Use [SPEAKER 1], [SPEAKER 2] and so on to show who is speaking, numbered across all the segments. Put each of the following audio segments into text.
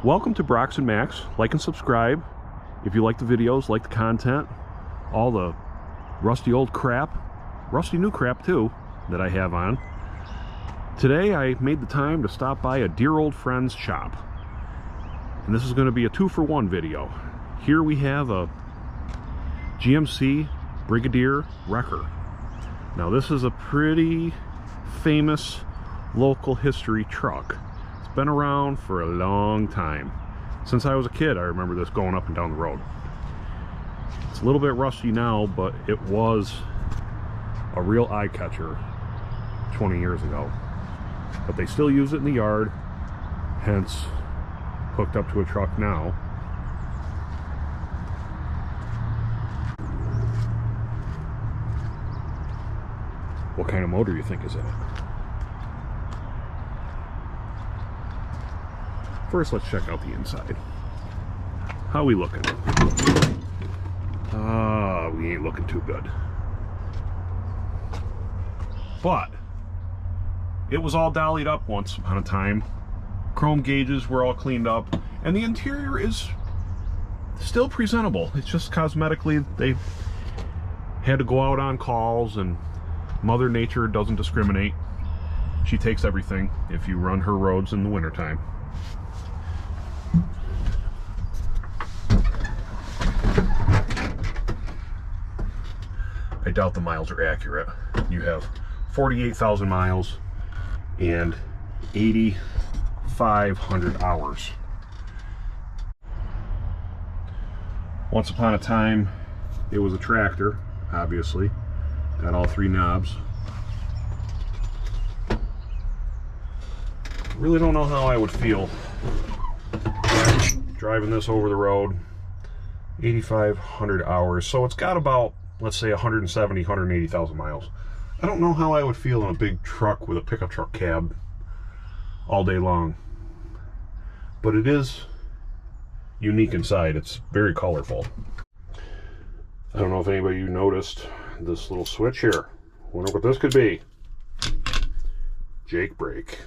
[SPEAKER 1] Welcome to Brox and Max. Like and subscribe if you like the videos, like the content, all the rusty old crap, rusty new crap too, that I have on. Today I made the time to stop by a dear old friend's shop. And this is going to be a 2-for-1 video. Here we have a GMC Brigadier Wrecker. Now this is a pretty famous local history truck. It's been around for a long time. Since I was a kid, I remember this going up and down the road. It's a little bit rusty now, but it was a real eye catcher 20 years ago. But they still use it in the yard, hence hooked up to a truck now. What kind of motor do you think is in it? First, let's check out the inside. How we looking? We ain't looking too good. But it was all dollied up once upon a time. Chrome gauges were all cleaned up, and the interior is still presentable. It's just cosmetically they had to go out on calls, and Mother Nature doesn't discriminate. She takes everything if you run her roads in the wintertime. I doubt the miles are accurate. You have 48,000 miles and 8,500 hours. Once upon a time, it was a tractor, obviously. Got all 3 knobs. Really don't know how I would feel driving this over the road. 8,500 hours. So it's got about, let's say, 170, 180,000 miles. I don't know how I would feel in a big truck with a pickup truck cab all day long. But it is unique inside. It's very colorful. I don't know if anybody you noticed this little switch here. Wonder what this could be. Jake brake.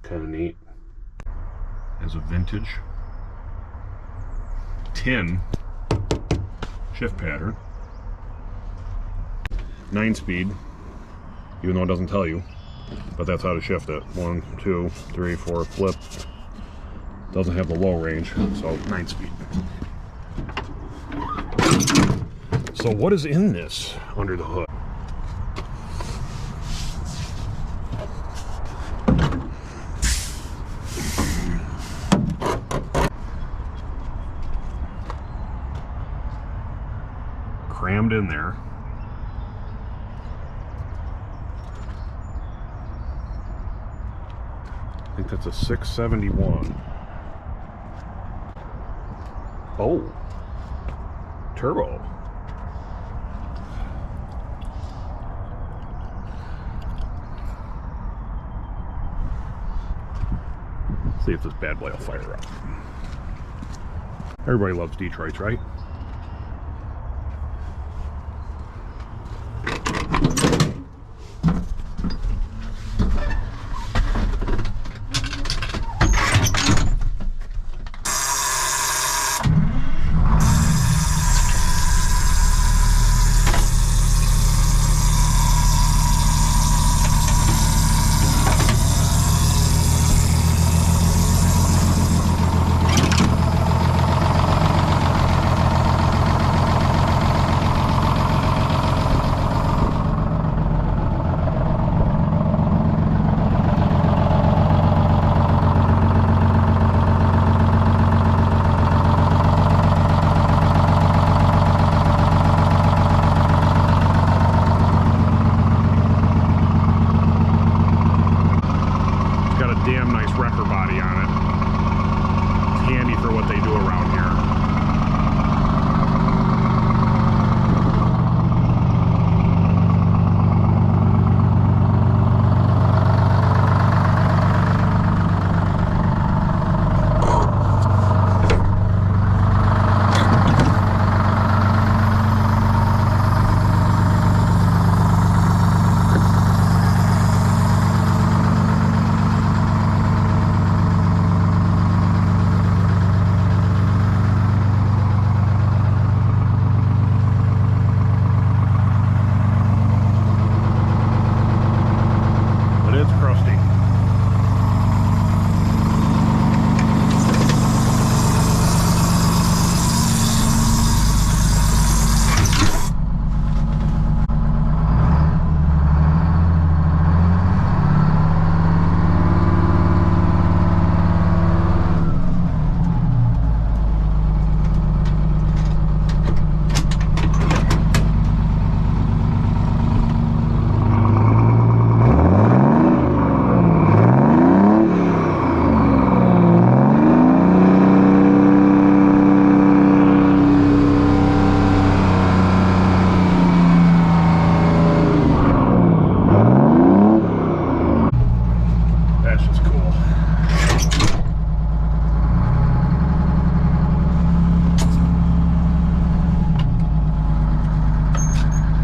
[SPEAKER 1] Kind of neat. As a vintage tin shift pattern. 9-speed, even though it doesn't tell you, but that's how to shift it. 1, 2, 3, 4, flip. Doesn't have the low range, so 9-speed. So what is in this under the hood? Crammed in there. I think that's a 671. Oh, turbo. See if this bad boy will fire up. Everybody loves Detroit, right?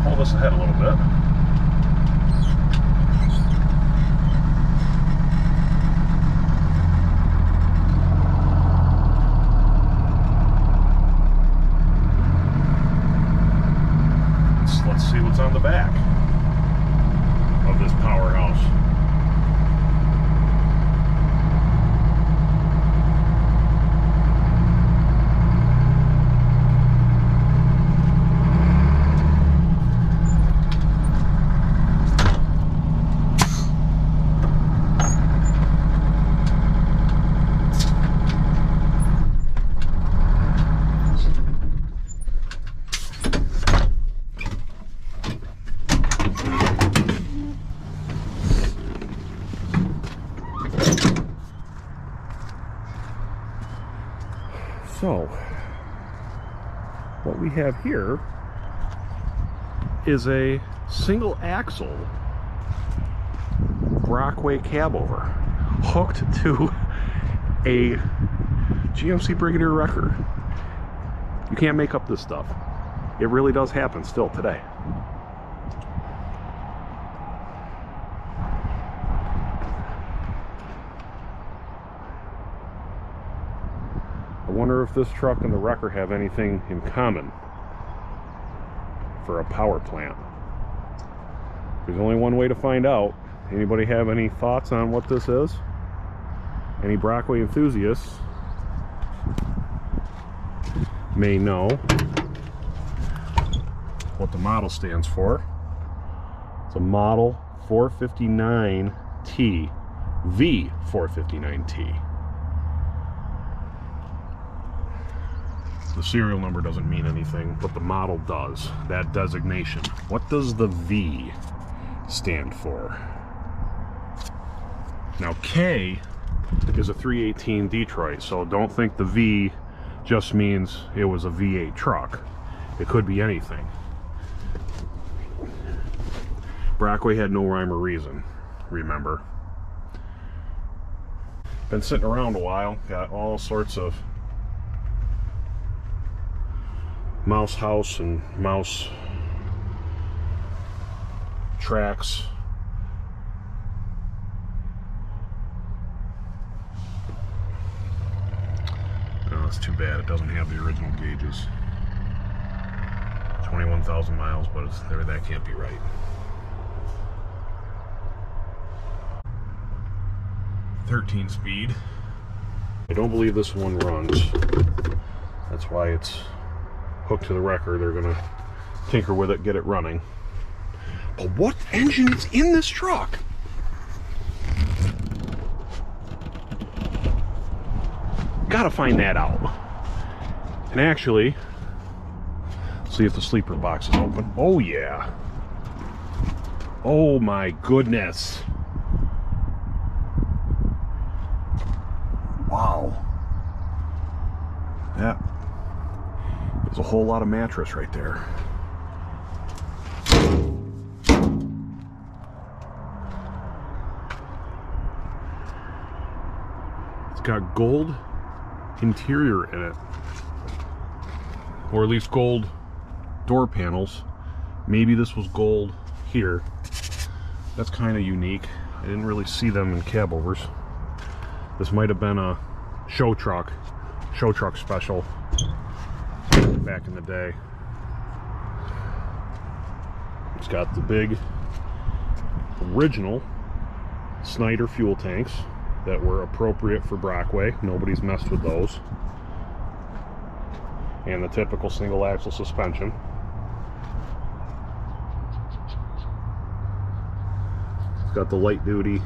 [SPEAKER 1] pull this ahead a little bit. Let's see what's on the back of this powerhouse. So, what we have here is a single axle Brockway cabover hooked to a GMC Brigadier Wrecker. You can't make up this stuff. It really does happen still today. I wonder if this truck and the Wrecker have anything in common for a power plant. There's only one way to find out. Anybody have any thoughts on what this is? Any Brockway enthusiasts may know what the model stands for. It's a model 459T, V459T. The serial number doesn't mean anything, but the model does. That designation. What does the V stand for? Now, K is a 318 Detroit, so don't think the V just means it was a V8 truck. It could be anything. Brockway had no rhyme or reason, remember. Been sitting around a while, got all sorts of mouse house and mouse tracks. Oh, that's too bad. It doesn't have the original gauges. 21,000 miles, but it's there. That can't be right. 13 speed. I don't believe this one runs. That's why it's hooked to the Wrecker. They're gonna tinker with it, get it running. But what engine is in this truck? Gotta find that out. And actually, see if the sleeper box is open. Oh yeah. Oh my goodness. Wow. Yeah. There's a whole lot of mattress right there. It's got gold interior in it, or at least gold door panels. Maybe this was gold here. That's kind of unique. I didn't really see them in cabovers. This might have been a show truck special back in the day. It's got the big original Snyder fuel tanks that were appropriate for Brockway. Nobody's messed with those. And the typical single axle suspension. It's got the light duty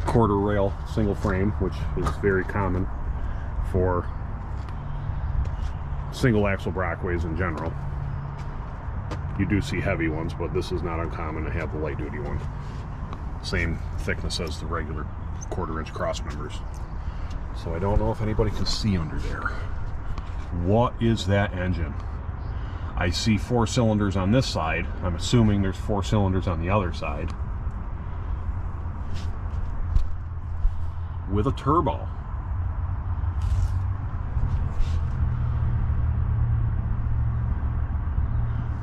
[SPEAKER 1] quarter rail single frame, which is very common for single axle Brockways in general. You do see heavy ones, but this is not uncommon to have the light duty one. Same thickness as the regular 1/4 inch cross members. So I don't know if anybody can see under there. What is that engine? I see 4 cylinders on this side. I'm assuming there's 4 cylinders on the other side. With a turbo.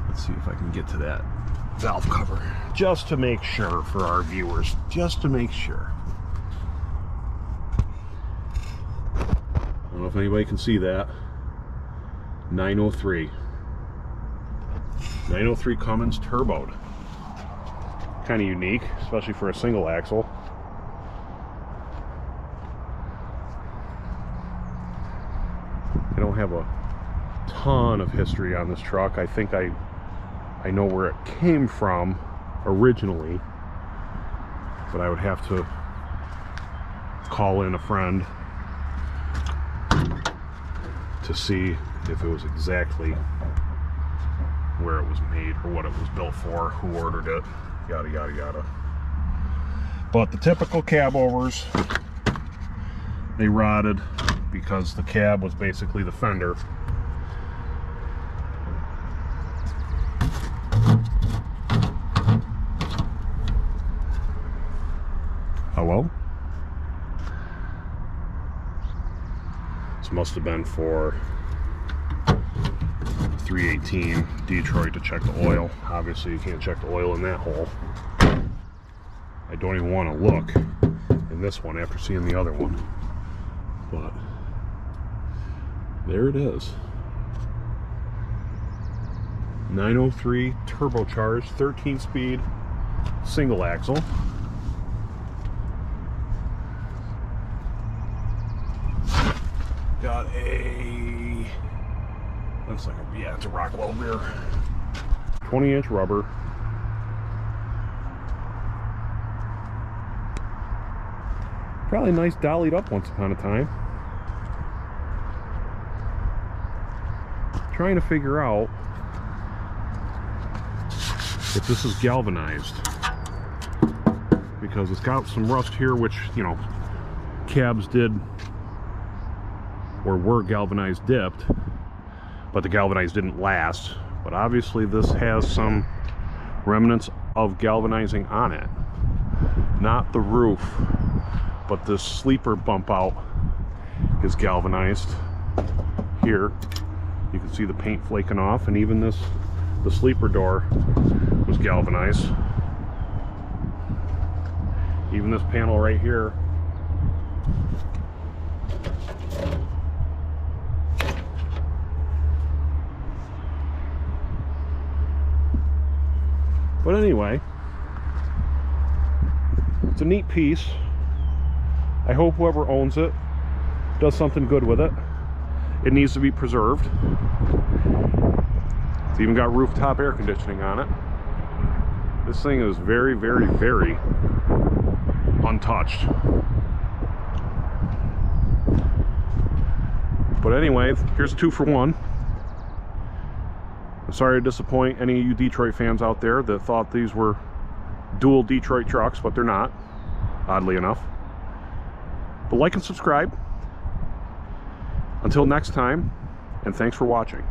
[SPEAKER 1] Let's Let's see if I can get to that valve cover just to make sure for our viewers, just to make sure. I don't know if anybody can see that. 903 Cummins turboed. Kind of unique, especially for a single axle. I don't have a ton of history on this truck. I think I know where it came from originally, but I would have to call in a friend to see if it was exactly where it was made or what it was built for, who ordered it, yada yada yada. But the typical cab overs, they rotted because the cab was basically the fender. Hello? This must have been for 318 Detroit to check the oil. Obviously you can't check the oil in that hole. I don't even want to look in this one after seeing the other one. But there it is. 903 turbocharged, 13-speed, single axle. Got a, looks like a, yeah, it's a Brockway rear. 20-inch rubber. Probably nice dollied up once upon a time. Trying to figure out if this is galvanized, because it's got some rust here, which, you know, cabs did or were galvanized dipped, but the galvanized didn't last. But obviously this has some remnants of galvanizing on it. Not the roof, but this sleeper bump out is galvanized. Here you can see the paint flaking off, and even this, the sleeper door was galvanized. Even this panel right here . But anyway, it's a neat piece. I hope whoever owns it does something good with it. It needs to be preserved. It's even got rooftop air conditioning on it. This thing is very, very, very untouched. But anyway, here's a 2-for-1. I'm sorry to disappoint any of you Detroit fans out there that thought these were dual Detroit trucks, but they're not, oddly enough. But like and subscribe. Until next time, and thanks for watching.